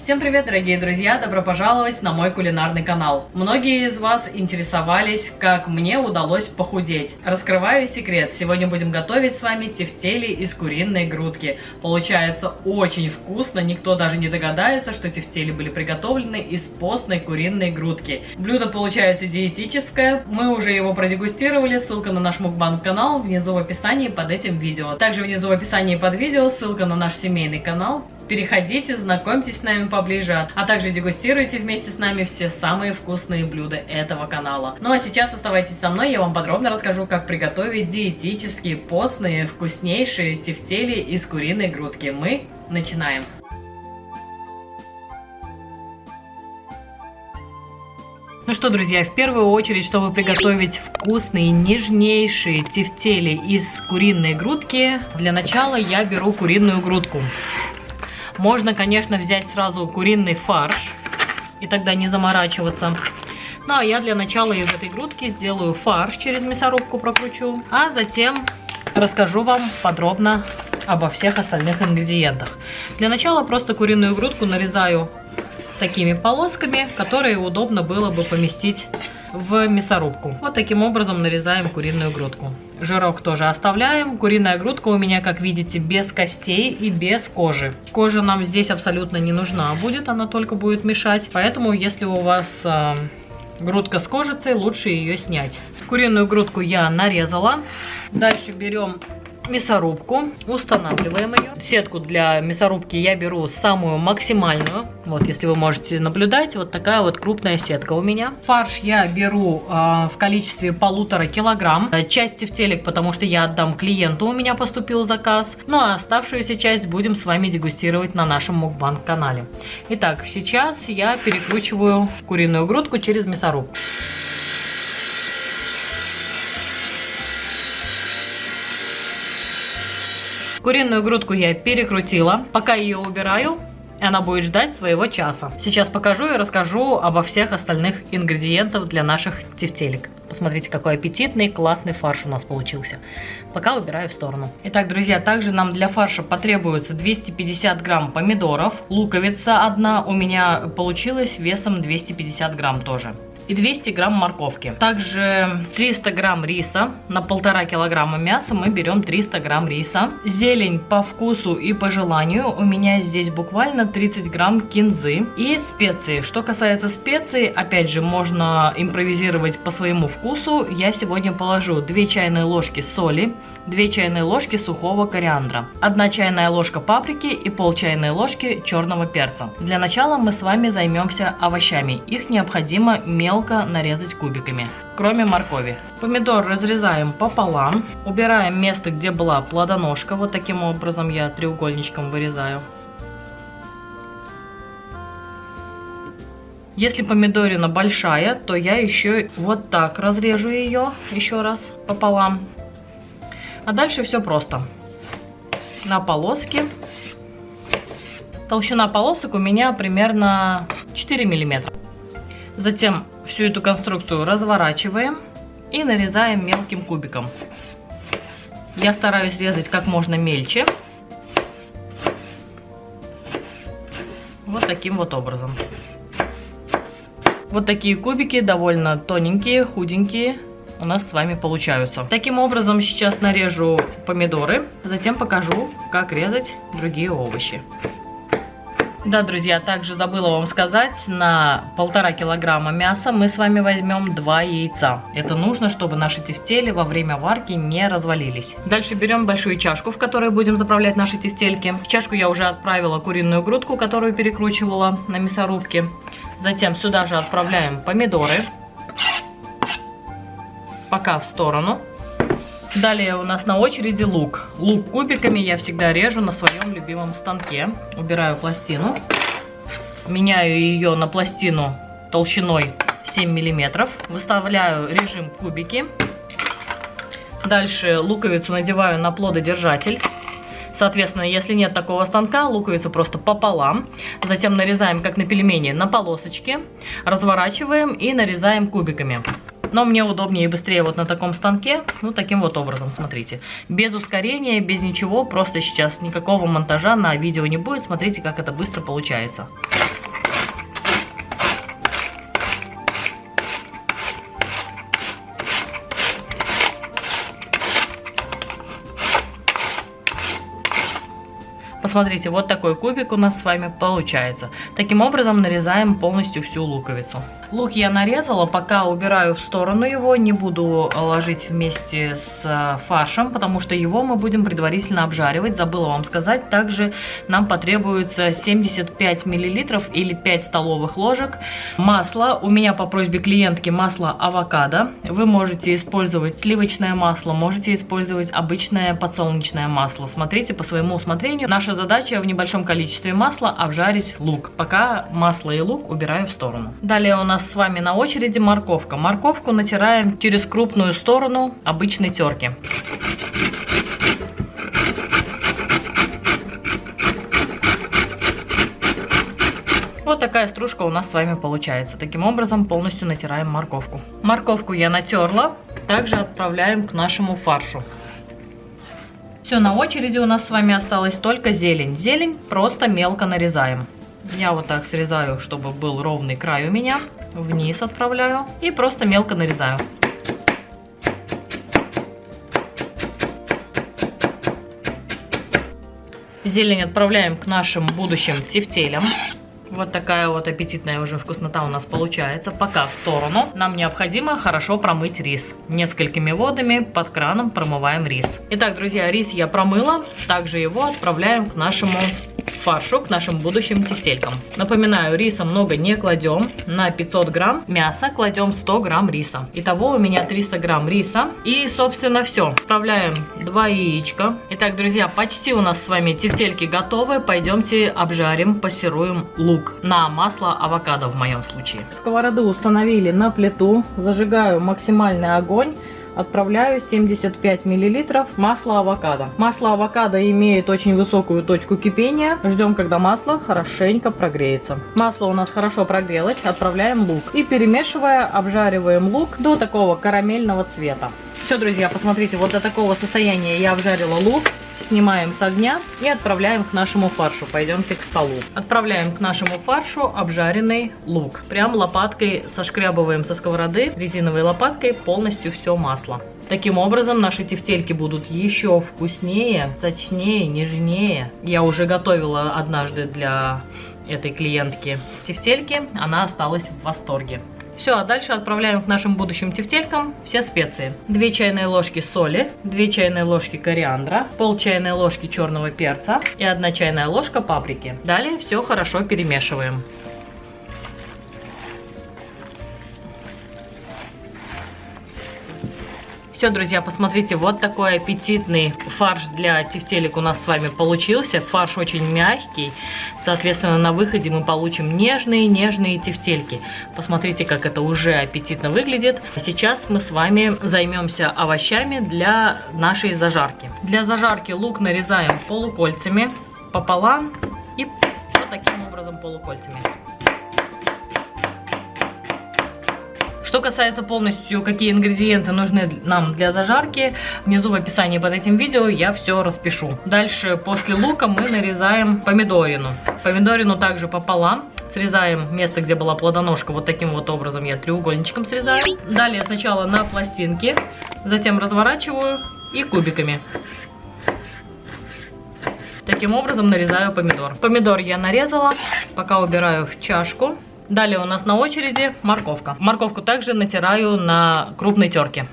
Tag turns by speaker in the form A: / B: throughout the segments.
A: Всем привет, дорогие друзья! Добро пожаловать на мой кулинарный канал. Многие из вас интересовались, как мне удалось похудеть. Раскрываю секрет. Сегодня будем готовить с вами тефтели из куриной грудки. Получается очень вкусно. Никто даже не догадается, что тефтели были приготовлены из постной куриной грудки. Блюдо получается диетическое. Мы уже его продегустировали. Ссылка на наш мукбанг канал внизу в описании под этим видео. Также внизу в описании под видео ссылка на наш семейный канал. Переходите, знакомьтесь с нами поближе, а также дегустируйте вместе с нами все самые вкусные блюда этого канала. Ну а сейчас оставайтесь со мной, я вам подробно расскажу, как приготовить диетические, постные, вкуснейшие тефтели из куриной грудки. Мы начинаем! Ну что, друзья, в первую очередь, чтобы приготовить вкусные, нежнейшие тефтели из куриной грудки, для начала я беру куриную грудку. Можно, конечно, взять сразу куриный фарш, и тогда не заморачиваться. Ну, а я для начала из этой грудки сделаю фарш, через мясорубку прокручу, а затем расскажу вам подробно обо всех остальных ингредиентах. Для начала просто куриную грудку нарезаю такими полосками, которые удобно было бы поместить в мясорубку. Вот таким образом нарезаем куриную грудку. Жирок тоже оставляем. Куриная грудка у меня, как видите, без костей и без кожи. Кожа нам здесь абсолютно не нужна будет, она только будет мешать. Поэтому, если у вас грудка с кожицей, лучше ее снять. Куриную грудку я нарезала. Дальше берем мясорубку, устанавливаем ее. Сетку для мясорубки я беру самую максимальную. Вот, если вы можете наблюдать, вот такая вот крупная сетка у меня. Фарш я беру в количестве 1,5 килограмм. Часть тефтелек, потому что я отдам клиенту, у меня поступил заказ. Ну а оставшуюся часть будем с вами дегустировать на нашем мукбанг канале. Итак, сейчас я перекручиваю куриную грудку через мясорубку. Куриную грудку я перекрутила. Пока ее убираю, она будет ждать своего часа. Сейчас покажу и расскажу обо всех остальных ингредиентах для наших тефтелек. Посмотрите, какой аппетитный, классный фарш у нас получился. Пока убираю в сторону. Итак, друзья, также нам для фарша потребуется 250 грамм помидоров. Луковица одна у меня получилась весом 250 грамм тоже. И 200 грамм морковки. Также 300 грамм риса. На 1,5 килограмма мяса мы берем 300 грамм риса. Зелень по вкусу и по желанию. У меня здесь буквально 30 грамм кинзы. И специи. Что касается специй, опять же, можно импровизировать по своему вкусу. Я сегодня положу 2 чайные ложки соли, 2 чайные ложки сухого кориандра, 1 чайная ложка паприки и пол чайной ложки черного перца. Для начала мы с вами займемся овощами. Их необходимо мелко нарезать кубиками, кроме моркови. Помидор разрезаем пополам, убираем место, где была плодоножка. Вот таким образом я треугольничком вырезаю. Если помидорина большая, то я еще вот так разрежу ее еще раз пополам. А дальше все просто. На полоски. Толщина полосок у меня примерно 4 миллиметра. Затем всю эту конструкцию разворачиваем и нарезаем мелким кубиком. Я стараюсь резать как можно мельче. Вот таким вот образом. Вот такие кубики, довольно тоненькие, худенькие, у нас с вами получаются. Таким образом сейчас нарежу помидоры, затем покажу, как резать другие овощи. Да, друзья, также забыла вам сказать, на 1,5 килограмма мяса мы с вами возьмем 2 яйца. Это нужно, чтобы наши тефтели во время варки не развалились. Дальше берем большую чашку, в которой будем заправлять наши тефтельки. В чашку я уже отправила куриную грудку, которую перекручивала на мясорубке. Затем сюда же отправляем помидоры. Пока в сторону. Далее у нас на очереди лук. Лук кубиками я всегда режу на своем любимом станке. Убираю пластину. Меняю ее на пластину толщиной 7 миллиметров. Выставляю режим кубики. Дальше луковицу надеваю на плододержатель. Соответственно, если нет такого станка, луковицу просто пополам. Затем нарезаем, как на пельмени, на полосочки. Разворачиваем и нарезаем кубиками. Но мне удобнее и быстрее вот на таком станке, ну таким вот образом, смотрите. Без ускорения, без ничего, просто сейчас никакого монтажа на видео не будет. Смотрите, как это быстро получается. Посмотрите, вот такой кубик у нас с вами получается. Таким образом нарезаем полностью всю луковицу. Лук я нарезала, пока убираю в сторону его, не буду ложить вместе с фаршем, потому что его мы будем предварительно обжаривать. Забыла вам сказать, также нам потребуется 75 мл или 5 столовых ложек масла. У меня по просьбе клиентки масло авокадо. Вы можете использовать сливочное масло, можете использовать обычное подсолнечное масло. Смотрите по своему усмотрению. Наша задача в небольшом количестве масла обжарить лук, пока масло и лук убираю в сторону. Далее у нас с вами на очереди морковка. Морковку натираем через крупную сторону обычной терки. Вот такая стружка у нас с вами получается. Таким образом полностью натираем морковку. Морковку я натерла. Также отправляем к нашему фаршу. Все, на очереди у нас с вами осталась только зелень. Зелень просто мелко нарезаем. Я вот так срезаю, чтобы был ровный край у меня. Вниз отправляю и просто мелко нарезаю. Зелень отправляем к нашим будущим тефтелям. Вот такая вот аппетитная уже вкуснота у нас получается. Пока в сторону. Нам необходимо хорошо промыть рис. Несколькими водами под краном промываем рис. Итак, друзья, рис я промыла. Также его отправляем к нашему фаршу, к нашим будущим тефтелькам. Напоминаю, риса много не кладем. На 500 грамм мяса кладем 100 грамм риса. Итого у меня 300 грамм риса. И, собственно, все. Отправляем 2 яичка. Итак, друзья, почти у нас с вами тефтельки готовы. Пойдемте обжарим, пассируем лук на масло авокадо в моем случае. Сковороду установили на плиту. Зажигаю максимальный огонь. Отправляю 75 мл масла авокадо. Масло авокадо имеет очень высокую точку кипения. Ждем, когда масло хорошенько прогреется. Масло у нас хорошо прогрелось. Отправляем лук. И перемешивая, обжариваем лук до такого карамельного цвета. Все, друзья, посмотрите, вот до такого состояния я обжарила лук. Снимаем с огня и отправляем к нашему фаршу. Пойдемте к столу. Отправляем к нашему фаршу обжаренный лук. Прям лопаткой сошкрябываем со сковороды, резиновой лопаткой, полностью все масло. Таким образом наши тефтельки будут еще вкуснее, сочнее, нежнее. Я уже готовила однажды для этой клиентки тефтельки. Она осталась в восторге. Все, а дальше отправляем к нашим будущим тефтелькам все специи. 2 чайные ложки соли, 2 чайные ложки кориандра, пол чайной ложки черного перца и 1 чайная ложка паприки. Далее все хорошо перемешиваем. Все, друзья, посмотрите, вот такой аппетитный фарш для тефтелек у нас с вами получился. Фарш очень мягкий, соответственно, на выходе мы получим нежные тефтельки. Посмотрите, как это уже аппетитно выглядит. Сейчас мы с вами займемся овощами для нашей зажарки. Для зажарки лук нарезаем полукольцами пополам и вот таким образом полукольцами. Что касается полностью, какие ингредиенты нужны нам для зажарки, внизу в описании под этим видео я все распишу. Дальше, после лука, мы нарезаем помидорину. Помидорину также пополам. Срезаем место, где была плодоножка, вот таким вот образом я треугольничком срезаю. Далее сначала на пластинки, затем разворачиваю и кубиками. Таким образом нарезаю помидор. Помидор я нарезала, пока убираю в чашку. Далее у нас на очереди морковка. Морковку также натираю на крупной терке.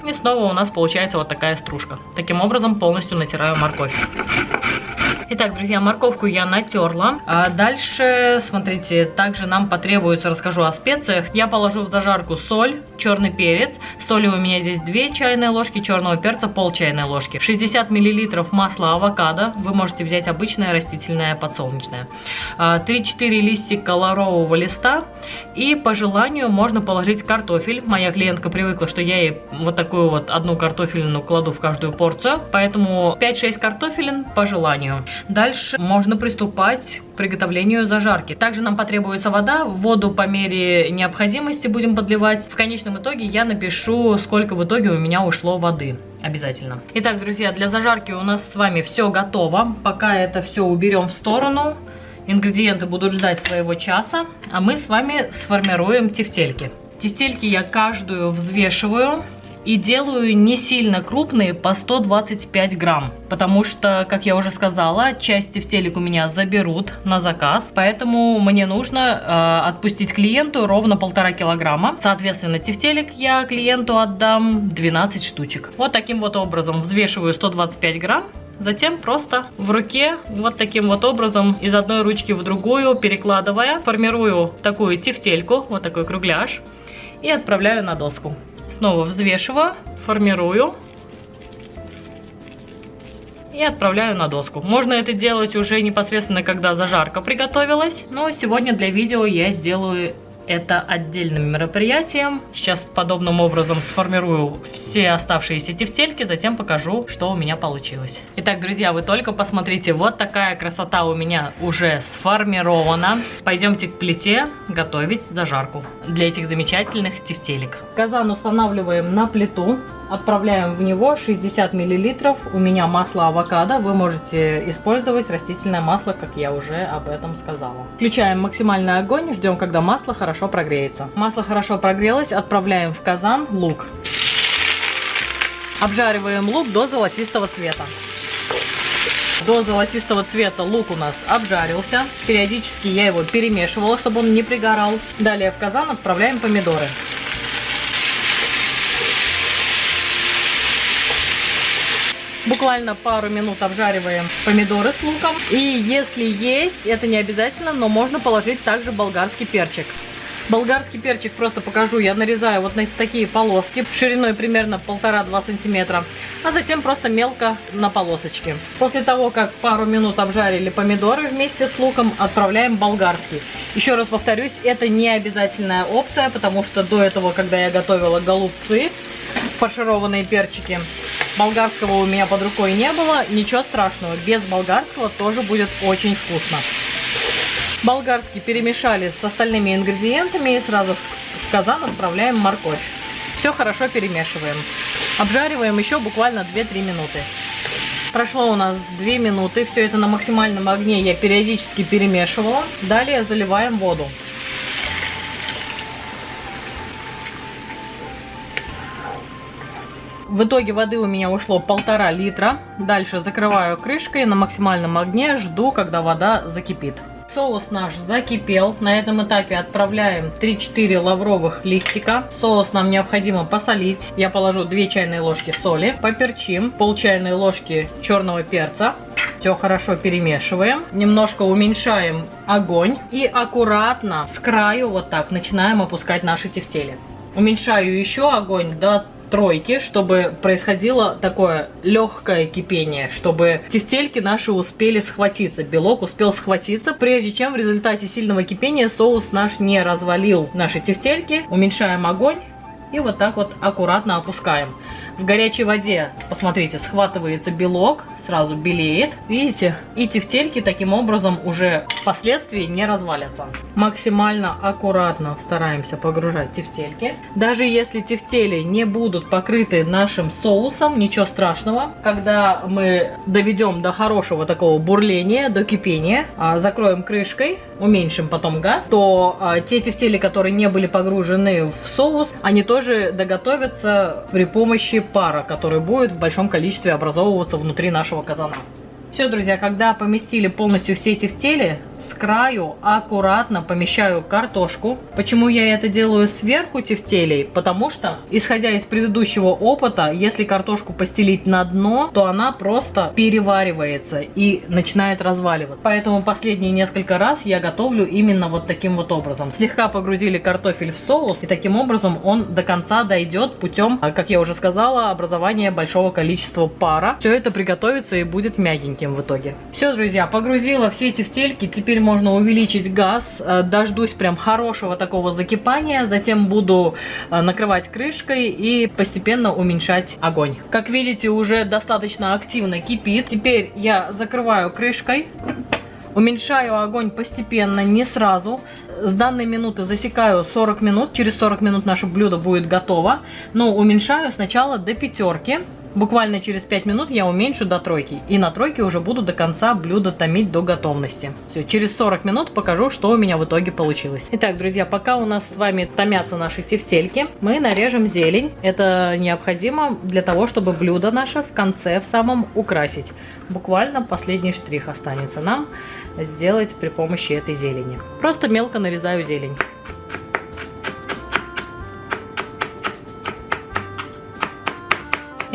A: И снова у нас получается вот такая стружка. Таким образом полностью натираю морковь. Итак, друзья, морковку я натерла. А дальше, смотрите, также нам потребуется, расскажу о специях. Я положу в зажарку соль, черный перец. Соли у меня здесь 2 чайные ложки, черного перца пол чайной ложки. 60 мл масла авокадо. Вы можете взять обычное растительное подсолнечное. 3-4 листика лаврового листа. И по желанию можно положить картофель. Моя клиентка привыкла, что я ей вот такую вот одну картофелину кладу в каждую порцию. Поэтому 5-6 картофелин по желанию. Дальше можно приступать к приготовлению зажарки. Также нам потребуется вода. Воду по мере необходимости будем подливать. В конечном итоге я напишу, сколько в итоге у меня ушло воды. Обязательно. Итак, друзья, для зажарки у нас с вами все готово. Пока это все уберем в сторону. Ингредиенты будут ждать своего часа. А мы с вами сформируем тефтельки. Тефтельки я каждую взвешиваю. И делаю не сильно крупные, по 125 грамм. Потому что, как я уже сказала, часть тефтелек у меня заберут на заказ. Поэтому мне нужно отпустить клиенту ровно 1,5 килограмма. Соответственно, тефтелек я клиенту отдам 12 штучек. Вот таким вот образом взвешиваю 125 грамм. Затем просто в руке вот таким вот образом из одной ручки в другую перекладывая, формирую такую тефтельку, вот такой кругляш, и отправляю на доску. Снова взвешиваю, формирую и отправляю на доску. Можно это делать уже непосредственно, когда зажарка приготовилась, но сегодня для видео я сделаю это отдельным мероприятием. Сейчас подобным образом сформирую все оставшиеся тефтельки, затем покажу, что у меня получилось. Итак, друзья, вы только посмотрите, вот такая красота у меня уже сформирована. Пойдемте к плите готовить зажарку для этих замечательных тефтелек. Казан устанавливаем на плиту, отправляем в него 60 мл. У меня масло авокадо, вы можете использовать растительное масло, как я уже об этом сказала. Включаем максимальный огонь, ждем, когда масло хорошо прогреется. Масло хорошо прогрелось, отправляем в казан лук. Обжариваем лук до золотистого цвета. До золотистого цвета лук у нас обжарился. Периодически я его перемешивала, чтобы он не пригорал. Далее в казан отправляем помидоры. Буквально пару минут обжариваем помидоры с луком. И если есть, это не обязательно, но можно положить также болгарский перчик. Болгарский перчик просто покажу. Я нарезаю вот на такие полоски шириной примерно 1,5-2 сантиметра. А затем просто мелко на полосочки. После того, как пару минут обжарили помидоры вместе с луком, отправляем болгарский. Еще раз повторюсь, это не обязательная опция, потому что до этого, когда я готовила голубцы, фаршированные перчики, болгарского у меня под рукой не было. Ничего страшного, без болгарского тоже будет очень вкусно. Болгарский перемешали с остальными ингредиентами и сразу в казан отправляем морковь. Все хорошо перемешиваем. Обжариваем еще буквально 2-3 минуты. Прошло у нас 2 минуты. Все это на максимальном огне я периодически перемешивала. Далее заливаем воду. В итоге воды у меня ушло 1,5 литра. Дальше закрываю крышкой на максимальном огне, жду, когда вода закипит. Соус наш закипел. На этом этапе отправляем 3-4 лавровых листика. Соус нам необходимо посолить. Я положу 2 чайные ложки соли. Поперчим. Пол чайной ложки черного перца. Все хорошо перемешиваем. Немножко уменьшаем огонь. И аккуратно с краю вот так начинаем опускать наши тефтели. Уменьшаю еще огонь до 3, чтобы происходило такое легкое кипение, чтобы тефтельки наши успели схватиться, белок успел схватиться, прежде чем в результате сильного кипения соус наш не развалил наши тефтельки. Уменьшаем огонь и вот так вот аккуратно опускаем. В горячей воде, посмотрите, схватывается белок, сразу белеет, видите? И тефтельки таким образом уже впоследствии не развалятся. Максимально аккуратно стараемся погружать тефтельки. Даже если тефтели не будут покрыты нашим соусом, ничего страшного. Когда мы доведем до хорошего такого бурления, до кипения, закроем крышкой, уменьшим потом газ, то те тефтели, которые не были погружены в соус, они тоже доготовятся при помощи пара, который будет в большом количестве образовываться внутри нашего казана. Все, друзья, когда поместили полностью все тефтели, с краю аккуратно помещаю картошку. Почему я это делаю сверху тефтелей? Потому что, исходя из предыдущего опыта, если картошку постелить на дно, то она просто переваривается и начинает разваливаться. Поэтому последние несколько раз я готовлю именно вот таким вот образом. Слегка погрузили картофель в соус, и таким образом он до конца дойдет путем, как я уже сказала, образования большого количества пара. Все это приготовится и будет мягеньким в итоге. Все, друзья, погрузила все тефтельки. Теперь можно увеличить газ, дождусь прям хорошего такого закипания, затем буду накрывать крышкой и постепенно уменьшать огонь. Как видите, уже достаточно активно кипит. Теперь я закрываю крышкой, уменьшаю огонь постепенно, не сразу. С данной минуты засекаю 40 минут, через 40 минут наше блюдо будет готово, но уменьшаю сначала до 5. Буквально через 5 минут я уменьшу до 3. И на 3 уже буду до конца блюдо томить до готовности. Все, через 40 минут покажу, что у меня в итоге получилось. Итак, друзья, пока у нас с вами томятся наши тефтельки, мы нарежем зелень. Это необходимо для того, чтобы блюдо наше в конце, в самом, украсить. Буквально последний штрих останется нам сделать при помощи этой зелени. Просто мелко нарезаю зелень.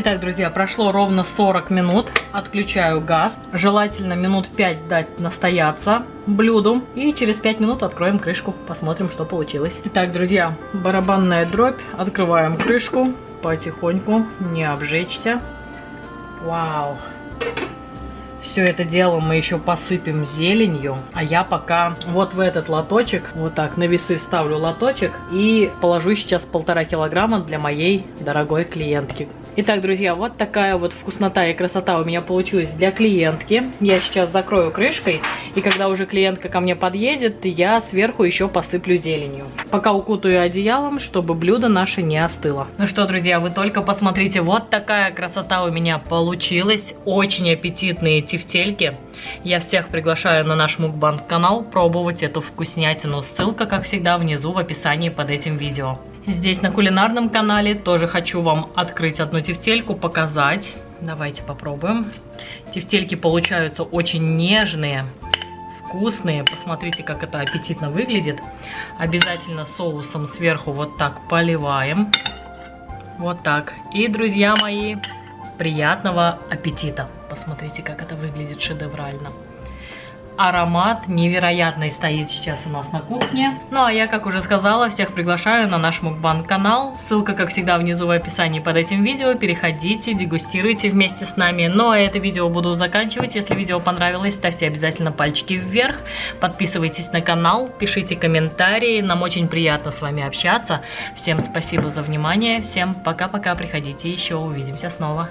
A: Итак, друзья, прошло ровно 40 минут. Отключаю газ. Желательно минут 5 дать настояться блюду. И через 5 минут откроем крышку. Посмотрим, что получилось. Итак, друзья, барабанная дробь. Открываем крышку. Потихоньку, не обжечься. Вау! Все это дело мы еще посыпем зеленью. А я пока вот в этот лоточек, вот так на весы ставлю лоточек и положу сейчас 1,5 килограмма для моей дорогой клиентки. Итак, друзья, вот такая вот вкуснота и красота у меня получилась для клиентки. Я сейчас закрою крышкой, и когда уже клиентка ко мне подъедет, я сверху еще посыплю зеленью. Пока укутаю одеялом, чтобы блюдо наше не остыло. Ну что, друзья, вы только посмотрите, вот такая красота у меня получилась. Очень аппетитные тефтельки. Я всех приглашаю на наш мукбанг канал пробовать эту вкуснятину. Ссылка, как всегда, внизу в описании под этим видео. Здесь на кулинарном канале тоже хочу вам открыть одну тефтельку, показать. Давайте попробуем. Тефтельки получаются очень нежные, вкусные. Посмотрите, как это аппетитно выглядит. Обязательно соусом сверху вот так поливаем. Вот так. И, друзья мои, приятного аппетита. Посмотрите, как это выглядит шедеврально. Аромат невероятный стоит сейчас у нас на кухне. Ну а я, как уже сказала, всех приглашаю на наш мукбанг канал. Ссылка, как всегда, внизу в описании под этим видео. Переходите, дегустируйте вместе с нами. Ну а это видео буду заканчивать. Если видео понравилось, ставьте обязательно пальчики вверх. Подписывайтесь на канал, пишите комментарии. Нам очень приятно с вами общаться. Всем спасибо за внимание. Всем пока-пока. Приходите еще. Увидимся снова.